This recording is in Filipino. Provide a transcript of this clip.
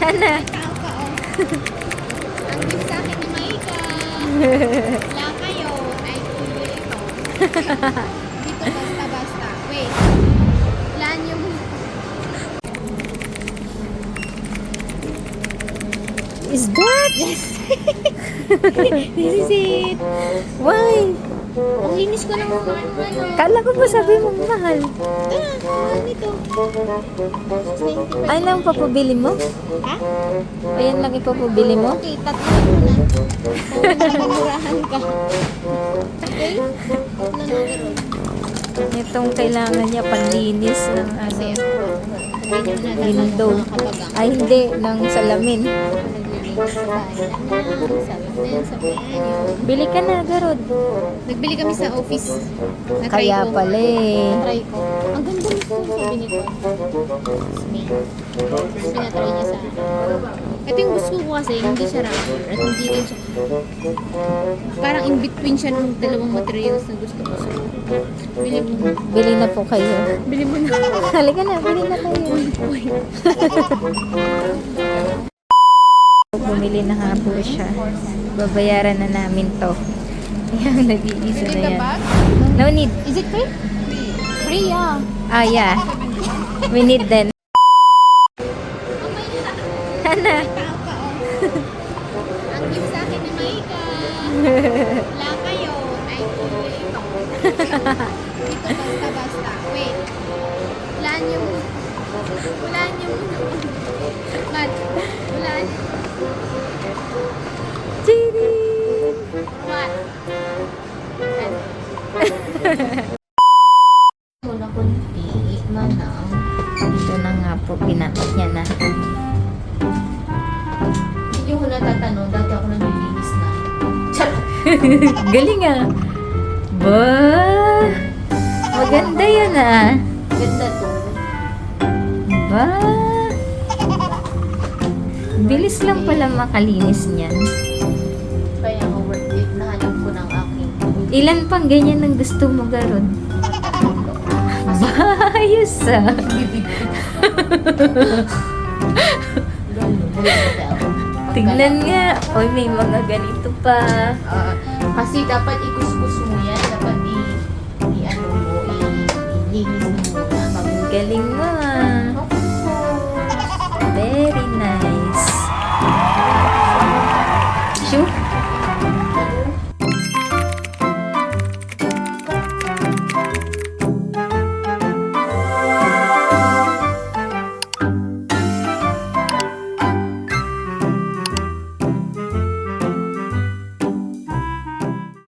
Ana. Tao ka, oh. Ang gift sa akin ni Maika. Wala kayo. Ay, tuloy ito. Dito basta-basta. Wait. Plan yung... Is that? Yes. This is it. Why? Ang linis ko ng mga ano. Kala ko ba sabi mo mahal? Mahal nito. Ay lang papabili mo? Ha? Ayan lang ipapabili mo? Okay, tatlo mo na. Pagmamurahan ka. Okay? Tatlo na meron. Itong kailangan niya panlinis ng ano, Ganyan na window. mga kabagang. Ay hindi, ng salamin. Naglilinis sa bahay namin. Salamin sa banyo. Bili ka na, Garod. Nagbili kami sa office. Na-try Kaya ko. pala eh. Na-try ko. Ang ganda nito, sabi ni Juan. Smell. Tapos pinatry niya sa akin. Ito yung gusto ko kasi, hindi siya rubber. At hindi rin siya... Parang in between siya ng dalawang materials na gusto ko. So, bili mo. Bili na po kayo. Bili mo na. Halika na, bili na kayo. Bumili na nga po siya. Babayaran na namin to. Yung nag-iisa na yan. No need. Is it free? Free, yeah. Ah, yeah. We need then. Hana. Tao ka, oh. Ang gift sa akin ni Maika. Wala kayo. Ay, tuloy ito. Dito basta-basta. Wait. Plan yung... Plan yung... Mat. Plan. Chiri. What? Muna kunti. Manang. Ito na nga po. Pinatak niya na. Hindi ko na tatanong. Dati ako nalilinis na. Galing ah. Ba? Maganda yan ah. Ganda to. Ba? Bilis lang pala makalinis niyan. Kaya ako worth it. Nahanap ko ng aking... Ilan pang ganyan ang gusto mo, Garod? Ba? Ayos ah. Tignan nga. Oy, may mga ganito pa. Kasi dapat ikuskus mo yan. Dapat i-ano mo, i-linis mo muna. Galing mo.